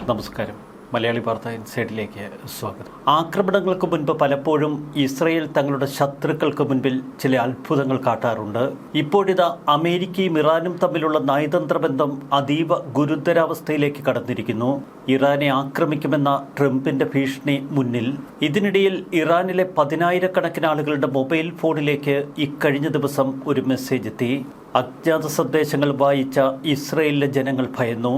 നമസ്കാരം. മലയാളി വാർത്ത ഇൻസൈഡിലേക്ക് സ്വാഗതം. ആക്രമണങ്ങൾക്ക് മുൻപ് പലപ്പോഴും ഇസ്രയേൽ തങ്ങളുടെ ശത്രുക്കൾക്ക് മുൻപിൽ ചില അത്ഭുതങ്ങൾ കാട്ടാറുണ്ട്. ഇപ്പോഴിതാ അമേരിക്കയും ഇറാനും തമ്മിലുള്ള നയതന്ത്ര ബന്ധം അതീവ ഗുരുതരാവസ്ഥയിലേക്ക് കടന്നിരിക്കുന്നു. ഇറാനെ ആക്രമിക്കുമെന്ന ട്രംപിന്റെ ഭീഷണി മുന്നിൽ. ഇതിനിടയിൽ ഇറാനിലെ 10,000-കണക്കിന് ആളുകളുടെ മൊബൈൽ ഫോണിലേക്ക് ഇക്കഴിഞ്ഞ ദിവസം ഒരു മെസ്സേജ് എത്തി. അജ്ഞാത സന്ദേശങ്ങൾ വായിച്ച ഇസ്രയേലിലെ ജനങ്ങൾ ഭയന്നു.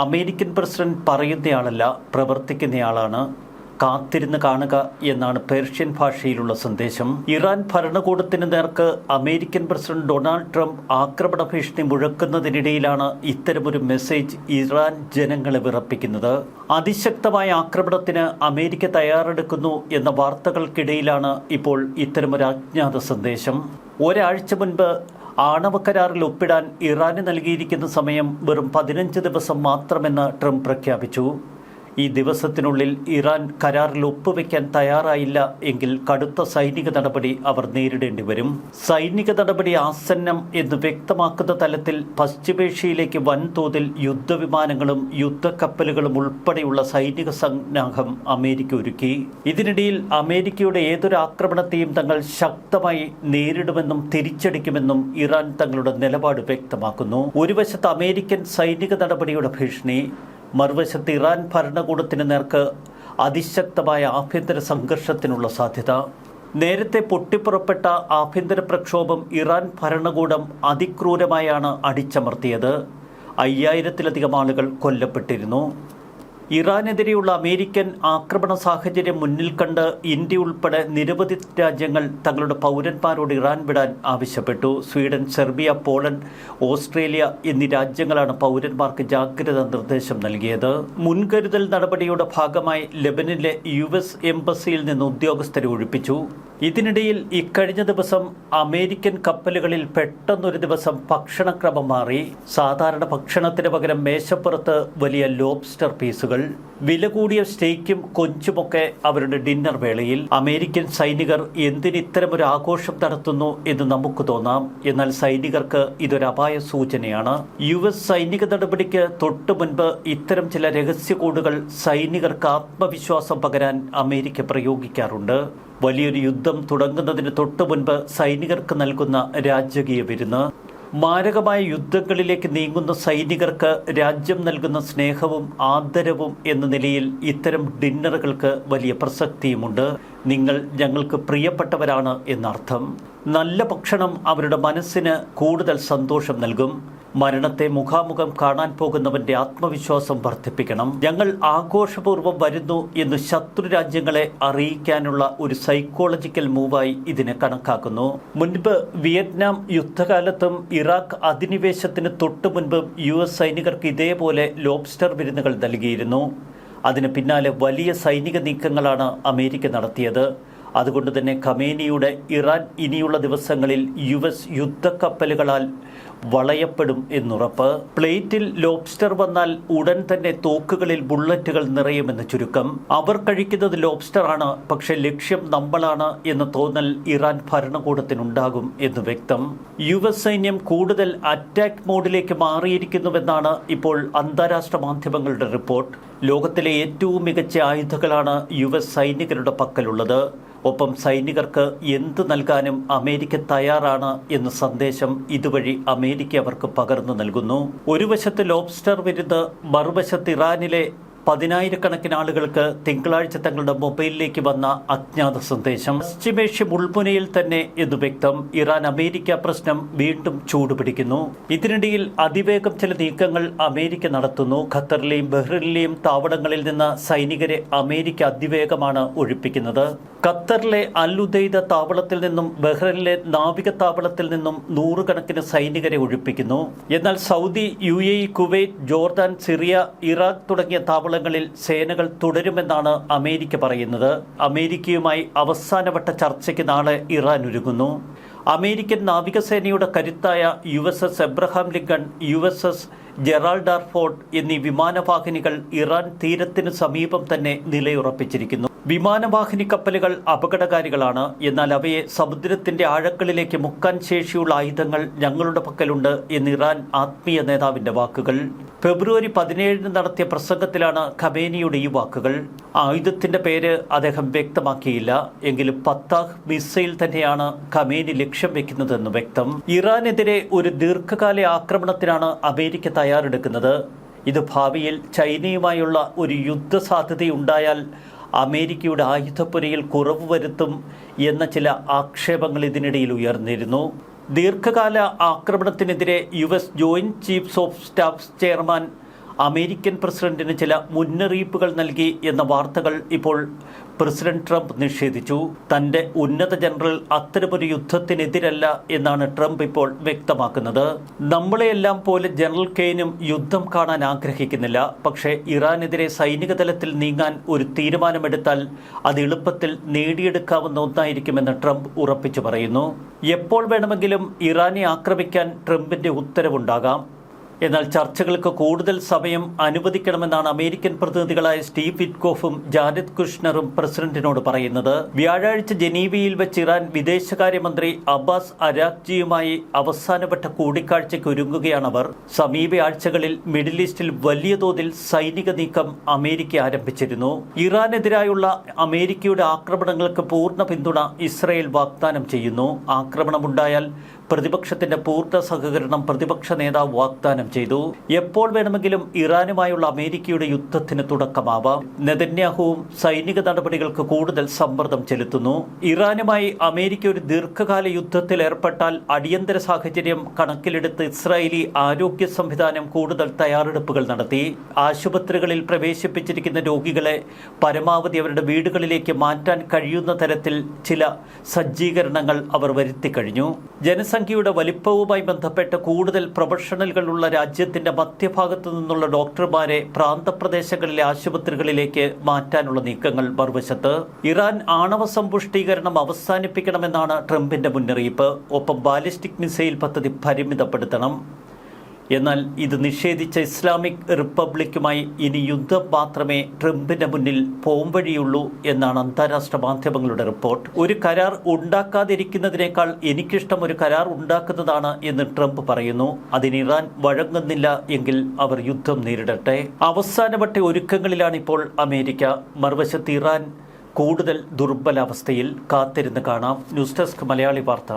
അമേരിക്കൻ പ്രസിഡന്റ് പറയുന്നയാളല്ല, പ്രവർത്തിക്കുന്നയാളാണ്. കാത്തിരുന്ന് കാണുക എന്നാണ് പേർഷ്യൻ ഭാഷയിലുള്ള സന്ദേശം. ഇറാൻ ഭരണകൂടത്തിന് നേർക്ക് അമേരിക്കൻ പ്രസിഡന്റ് ഡൊണാൾഡ് ട്രംപ് ആക്രമണ ഭീഷണി മുഴക്കുന്നതിനിടയിലാണ് ഇത്തരമൊരു മെസ്സേജ് ഇറാൻ ജനങ്ങളെ വിറപ്പിക്കുന്നത്. അതിശക്തമായ ആക്രമണത്തിന് അമേരിക്ക തയ്യാറെടുക്കുന്നു എന്ന വാർത്തകൾക്കിടയിലാണ് ഇപ്പോൾ ഇത്തരമൊരു അജ്ഞാത സന്ദേശം. ഒരാഴ്ച മുൻപ് ആണവ കരാറിൽ ഒപ്പിടാൻ ഇറാന് നൽകിയിരിക്കുന്ന സമയം വെറും 15 ദിവസം മാത്രമെന്ന് ട്രംപ് പ്രഖ്യാപിച്ചു. ഈ ദിവസത്തിനുള്ളിൽ ഇറാൻ കരാറിൽ ഒപ്പുവെക്കാൻ തയ്യാറായില്ല എങ്കിൽ കടുത്ത സൈനിക നടപടി അവർ നേരിടേണ്ടി വരും. സൈനിക നടപടി ആസന്നം എന്ന് വ്യക്തമാക്കുന്ന തലത്തിൽ പശ്ചിമേഷ്യയിലേക്ക് വൻതോതിൽ യുദ്ധവിമാനങ്ങളും യുദ്ധക്കപ്പലുകളും ഉൾപ്പെടെയുള്ള സൈനിക സന്നാഹം അമേരിക്ക ഒരുക്കി. ഇതിനിടയിൽ അമേരിക്കയുടെ ഏതൊരു ആക്രമണത്തെയും തങ്ങൾ ശക്തമായി നേരിടുമെന്നും തിരിച്ചടിക്കുമെന്നും ഇറാൻ തങ്ങളുടെ നിലപാട് വ്യക്തമാക്കുന്നു. ഒരു വശത്ത് അമേരിക്കൻ സൈനിക നടപടിയുടെ ഭീഷണി, മറുവശത്ത് ഇറാൻ ഭരണകൂടത്തിന് നേർക്ക് അതിശക്തമായ ആഭ്യന്തര സംഘർഷത്തിനുള്ള സാധ്യത. നേരത്തെ പൊട്ടിപ്പുറപ്പെട്ട ആഭ്യന്തര പ്രക്ഷോഭം ഇറാൻ ഭരണകൂടം അതിക്രൂരമായാണ് അടിച്ചമർത്തിയത്. 5000-ലധികം ആളുകൾ കൊല്ലപ്പെട്ടിരുന്നു. ഇറാനെതിരെയുള്ള അമേരിക്കൻ ആക്രമണ സാഹചര്യം മുന്നിൽ കണ്ട് ഇന്ത്യ ഉൾപ്പെടെ നിരവധി രാജ്യങ്ങൾ തങ്ങളുടെ പൗരന്മാരോട് ഇറാൻ വിടാൻ ആവശ്യപ്പെട്ടു. സ്വീഡൻ, സെർബിയ, പോളണ്ട്, ഓസ്ട്രേലിയ എന്നീ രാജ്യങ്ങളാണ് പൗരന്മാർക്ക് ജാഗ്രതാ നിർദ്ദേശം നൽകിയത്. മുൻകരുതൽ നടപടിയുടെ ഭാഗമായി ലെബനിലെ US എംബസിയിൽ നിന്ന് ഉദ്യോഗസ്ഥരെ ഒഴിപ്പിച്ചു. ഇതിനിടയിൽ ഇക്കഴിഞ്ഞ ദിവസം അമേരിക്കൻ കപ്പലുകളിൽ പെട്ടെന്നൊരു ദിവസം ഭക്ഷണക്രമം മാറി. സാധാരണ ഭക്ഷണത്തിന് പകരം മേശപ്പുറത്ത് വലിയ ലോബ്സ്റ്റർ പീസുകൾ, വില കൂടിയ സ്റ്റേക്കും കൊഞ്ചുമൊക്കെ അവരുടെ ഡിന്നർ വേളയിൽ. അമേരിക്കൻ സൈനികർ എന്തിനിത്തരമൊരു ആഘോഷം നടത്തുന്നു എന്ന് നമുക്ക് തോന്നാം. എന്നാൽ സൈനികർക്ക് ഇതൊരു അപായ സൂചനയാണ്. US സൈനിക നടപടിക്ക് തൊട്ടു മുൻപ് ഇത്തരം ചില രഹസ്യ കോഡുകൾ സൈനികർക്ക് ആത്മവിശ്വാസം പകരാൻ അമേരിക്ക പ്രയോഗിക്കാറുണ്ട്. വലിയൊരു യുദ്ധം തുടങ്ങുന്നതിന് തൊട്ടു മുൻപ് സൈനികർക്ക് നൽകുന്ന രാജകീയ വിരുന്ന്. മാരകമായ യുദ്ധങ്ങളിലേക്ക് നീങ്ങുന്ന സൈനികർക്ക് രാജ്യം നൽകുന്ന സ്നേഹവും ആദരവും എന്ന നിലയിൽ ഇത്തരം ഡിന്നറുകൾക്ക് വലിയ പ്രസക്തിയുമുണ്ട്. നിങ്ങൾ ഞങ്ങൾക്ക് പ്രിയപ്പെട്ടവരാണ് എന്നർത്ഥം. നല്ല ഭക്ഷണം അവരുടെ മനസ്സിന് കൂടുതൽ സന്തോഷം നൽകും. മരണത്തെ മുഖാമുഖം കാണാൻ പോകുന്നവന്റെ ആത്മവിശ്വാസം വർദ്ധിപ്പിക്കണം. ഞങ്ങൾ ആഘോഷപൂർവ്വം വരുന്നു എന്ന് ശത്രു രാജ്യങ്ങളെ അറിയിക്കാനുള്ള ഒരു സൈക്കോളജിക്കൽ മൂവായി ഇതിനെ കണക്കാക്കുന്നു. മുൻപ് വിയറ്റ്നാം യുദ്ധകാലത്തും ഇറാഖ് അധിനിവേശത്തിന് തൊട്ടു മുൻപും US സൈനികർക്ക് ഇതേപോലെ ലോബ്സ്റ്റർ വിരുന്നുകൾ നൽകിയിരുന്നു. അതിന് പിന്നാലെ വലിയ സൈനിക നീക്കങ്ങളാണ് അമേരിക്ക നടത്തിയത്. അതുകൊണ്ട് തന്നെ ഖമേനിയുടെ ഇറാൻ ഇനിയുള്ള ദിവസങ്ങളിൽ US യുദ്ധക്കപ്പലുകളാൽ വളയപ്പെടും എന്നുറപ്പ്. പ്ലേറ്റിൽ ലോബ്സ്റ്റർ വന്നാൽ ഉടൻ തന്നെ തോക്കുകളിൽ ബുള്ളറ്റുകൾ നിറയുമെന്ന് ചുരുക്കം. അവർ കഴിക്കുന്നത് ലോബ്സ്റ്റർ ആണ്, പക്ഷെ ലക്ഷ്യം നമ്മളാണ് എന്ന തോന്നൽ ഇറാൻ ഭരണകൂടത്തിനുണ്ടാകും എന്ന് വ്യക്തം. US സൈന്യം കൂടുതൽ അറ്റാക്ക് മോഡിലേക്ക് മാറിയിരിക്കുന്നുവെന്നാണ് ഇപ്പോൾ അന്താരാഷ്ട്ര മാധ്യമങ്ങളുടെ റിപ്പോർട്ട്. ലോകത്തിലെ ഏറ്റവും മികച്ച ആയുധങ്ങളാണ് US സൈനികരുടെ പക്കലുള്ളത്. ഒപ്പം സൈനികർക്ക് എന്ത് നൽകാനും അമേരിക്ക തയ്യാറാണ് എന്ന സന്ദേശം ഇതുവഴി അമേരിക്ക അവർക്ക് പകർന്നു നൽകുന്നു. ഒരു വശത്ത് ലോബ്സ്റ്റർ വിരുന്ന്, മറുവശത്ത് ഇറാനിലെ 10,000-കണക്കിന് ആളുകൾക്ക് തിങ്കളാഴ്ച തങ്ങളുടെ മൊബൈലിലേക്ക് വന്ന അജ്ഞാത സന്ദേശം. പശ്ചിമേഷ്യ മുൾമുനയിൽ തന്നെ എന്ന് വ്യക്തം. ഇറാൻ അമേരിക്ക പ്രശ്നം വീണ്ടും ചൂടുപിടിക്കുന്നു. ഇതിനിടയിൽ അതിവേഗം ചില നീക്കങ്ങൾ അമേരിക്ക നടത്തുന്നു. ഖത്തറിലെയും ബഹ്റിനിലെയും താവളങ്ങളിൽ നിന്ന് സൈനികരെ അമേരിക്ക അതിവേഗമാണ് ഒഴിപ്പിക്കുന്നത്. ഖത്തറിലെ അൽ ഉദൈദ താവളത്തിൽ നിന്നും ബഹ്റിനിലെ നാവിക താവളത്തിൽ നിന്നും 100-കണക്കിന് സൈനികരെ ഒഴിപ്പിക്കുന്നു. എന്നാൽ Saudi, UAE, Kuwait, Jordan, Syria, Iraq തുടങ്ങിയ താവളങ്ങളിൽ സേനകൾ തുടരുമെന്നാണ് അമേരിക്ക പറയുന്നത്. അമേരിക്കയുമായി അവസാനവട്ട ചർച്ചയ്ക്ക് നാളെ ഇറാൻ ഒരുങ്ങുന്നു. അമേരിക്കൻ നാവികസേനയുടെ കരുത്തായ USS Abraham Lincoln, USS Gerald R Ford എന്നീ വിമാനവാഹിനികൾ ഇറാൻ തീരത്തിന് സമീപം തന്നെ നിലയുറപ്പിച്ചിരിക്കുന്നു. വിമാനവാഹിനി കപ്പലുകൾ അപകടകാരികളാണ്, എന്നാൽ അവയെ സമുദ്രത്തിന്റെ ആഴങ്ങളിലേക്ക് മുക്കാൻ ശേഷിയുള്ള ആയുധങ്ങൾ ഞങ്ങളുടെ പക്കലുണ്ട് എന്ന് ഇറാൻ ആത്മീയ നേതാവിന്റെ വാക്കുകൾ. ഫെബ്രുവരി 17 നടത്തിയ പ്രസംഗത്തിലാണ് ഖമേനിയുടെ ഈ വാക്കുകൾ. ആയുധത്തിന്റെ പേര് അദ്ദേഹം വ്യക്തമാക്കിയില്ല. എങ്കിലും ഫത്താഹ് മിസൈൽ തന്നെയാണ് ഖമേനി ലക്ഷ്യം വെക്കുന്നതെന്ന് വ്യക്തം. ഇറാനെതിരെ ഒരു ദീർഘകാല ആക്രമണത്തിനാണ് അമേരിക്ക തയ്യാറെടുക്കുന്നത്. ഇത് ഭാവിയിൽ ചൈനയുമായുള്ള ഒരു യുദ്ധസാധ്യതയുണ്ടായാൽ അമേരിക്കയുടെ ആയുധപ്പുരയിൽ കുറവ് വരുത്തും എന്ന ചില ആക്ഷേപങ്ങൾ ഇതിനിടയിൽ ഉയർന്നിരുന്നു. ദീർഘകാല ആക്രമണത്തിനെതിരെ US joint chiefs of staff chairman American പ്രസിഡന്റിന് ചില മുന്നറിയിപ്പുകൾ നൽകി എന്ന വാർത്തകൾ ഇപ്പോൾ പ്രസിഡന്റ് ട്രംപ് നിഷേധിച്ചു. തന്റെ ഉന്നത ജനറൽ അത്തരമൊരു യുദ്ധത്തിനെതിരല്ല എന്നാണ് ട്രംപ് ഇപ്പോൾ വ്യക്തമാക്കുന്നത്. നമ്മളെയെല്ലാം പോലെ ജനറൽ കെയ്നും യുദ്ധം കാണാൻ ആഗ്രഹിക്കുന്നില്ല. പക്ഷേ ഇറാനെതിരെ സൈനിക തലത്തിൽ നീങ്ങാൻ ഒരു തീരുമാനമെടുത്താൽ അത് എളുപ്പത്തിൽ നേടിയെടുക്കാവുന്ന ഒന്നായിരിക്കുമെന്ന് ട്രംപ് ഉറപ്പിച്ചു പറയുന്നു. എപ്പോൾ വേണമെങ്കിലും ഇറാനെ ആക്രമിക്കാൻ ട്രംപിന്റെ ഉത്തരവുണ്ടാകാം. എന്നാൽ ചർച്ചകൾക്ക് കൂടുതൽ സമയം അനുവദിക്കണമെന്നാണ് അമേരിക്കൻ പ്രതിനിധികളായ സ്റ്റീവ് വിറ്റ്കോഫും ജാരദ് കുഷ്നറും പ്രസിഡന്റിനോട് പറയുന്നത്. വ്യാഴാഴ്ച ജനീവയിൽ വെച്ച് ഇറാൻ വിദേശകാര്യമന്ത്രി അബ്ബാസ് അരാക്ചിയുമായി അവസാനവട്ട കൂടിക്കാഴ്ചയ്ക്ക് ഒരുങ്ങുകയാണവർ. സമീപ ആഴ്ചകളിൽ മിഡിൽ ഈസ്റ്റിൽ വലിയ തോതിൽ സൈനിക നീക്കം അമേരിക്ക ആരംഭിച്ചിരുന്നു. ഇറാനെതിരായുള്ള അമേരിക്കയുടെ ആക്രമണങ്ങൾക്ക് പൂർണ്ണ പിന്തുണ ഇസ്രായേൽ വാഗ്ദാനം ചെയ്യുന്നു. ആക്രമണമുണ്ടായാൽ പ്രതിപക്ഷത്തിന്റെ പൂർണ്ണ സഹകരണം പ്രതിപക്ഷ നേതാവ് വാഗ്ദാനം ചെയ്തു. എപ്പോൾ വേണമെങ്കിലും ഇറാനുമായുള്ള അമേരിക്കയുടെ യുദ്ധത്തിന് തുടക്കമാവാം. നെതന്യാഹുവും സൈനിക നടപടികൾക്ക് കൂടുതൽ സമ്മർദ്ദം ചെലുത്തുന്നു. ഇറാനുമായി അമേരിക്ക ഒരു ദീർഘകാല യുദ്ധത്തിൽ ഏർപ്പെട്ടാൽ അടിയന്തര സാഹചര്യം കണക്കിലെടുത്ത് ഇസ്രായേലി ആരോഗ്യ സംവിധാനം കൂടുതൽ തയ്യാറെടുപ്പുകൾ നടത്തി. ആശുപത്രികളിൽ പ്രവേശിപ്പിച്ചിരിക്കുന്ന രോഗികളെ പരമാവധി അവരുടെ വീടുകളിലേക്ക് മാറ്റാൻ കഴിയുന്ന തരത്തിൽ ചില സജ്ജീകരണങ്ങൾ അവർ വരുത്തിക്കഴിഞ്ഞു. ജനസംഖ്യയുടെ വലിപ്പവുമായി ബന്ധപ്പെട്ട് കൂടുതൽ പ്രൊഫഷണലുകളുള്ള രാജ്യത്തിന്റെ മധ്യഭാഗത്തു നിന്നുള്ള ഡോക്ടർമാരെ പ്രാന്തപ്രദേശങ്ങളിലെ ആശുപത്രികളിലേക്ക് മാറ്റാനുള്ള നീക്കങ്ങൾ മറുവശത്ത്. ഇറാൻ ആണവ സമ്പുഷ്ടീകരണം അവസാനിപ്പിക്കണമെന്നാണ് ട്രംപിന്റെ മുന്നറിയിപ്പ്. ഒപ്പം ബാലിസ്റ്റിക് മിസൈൽ പദ്ധതി പരിമിതപ്പെടുത്തണം. എന്നാൽ ഇത് നിഷേധിച്ച ഇസ്ലാമിക് റിപ്പബ്ലിക്കുമായി ഇനി യുദ്ധം മാത്രമേ ട്രംപിന്റെ മുന്നിൽ പോംവഴിയുള്ളൂ എന്നാണ് അന്താരാഷ്ട്ര മാധ്യമങ്ങളുടെ റിപ്പോർട്ട്. ഒരു കരാർ ഉണ്ടാക്കാതിരിക്കുന്നതിനേക്കാൾ എനിക്കിഷ്ടം ഒരു കരാർ ഉണ്ടാക്കുന്നതാണ് എന്ന് ട്രംപ് പറയുന്നു. അതിന് ഇറാൻ വഴങ്ങുന്നില്ല എങ്കിൽ അവർ യുദ്ധം നേരിടട്ടെ. അവസാനവട്ട ഒരുക്കങ്ങളിലാണ് ഇപ്പോൾ അമേരിക്ക. മറുവശത്ത് ഇറാൻ കൂടുതൽ ദുർബലാവസ്ഥയിൽ. കാത്തിരുന്ന് കാണാം. ന്യൂസ് ഡെസ്ക് മലയാളി വാർത്ത.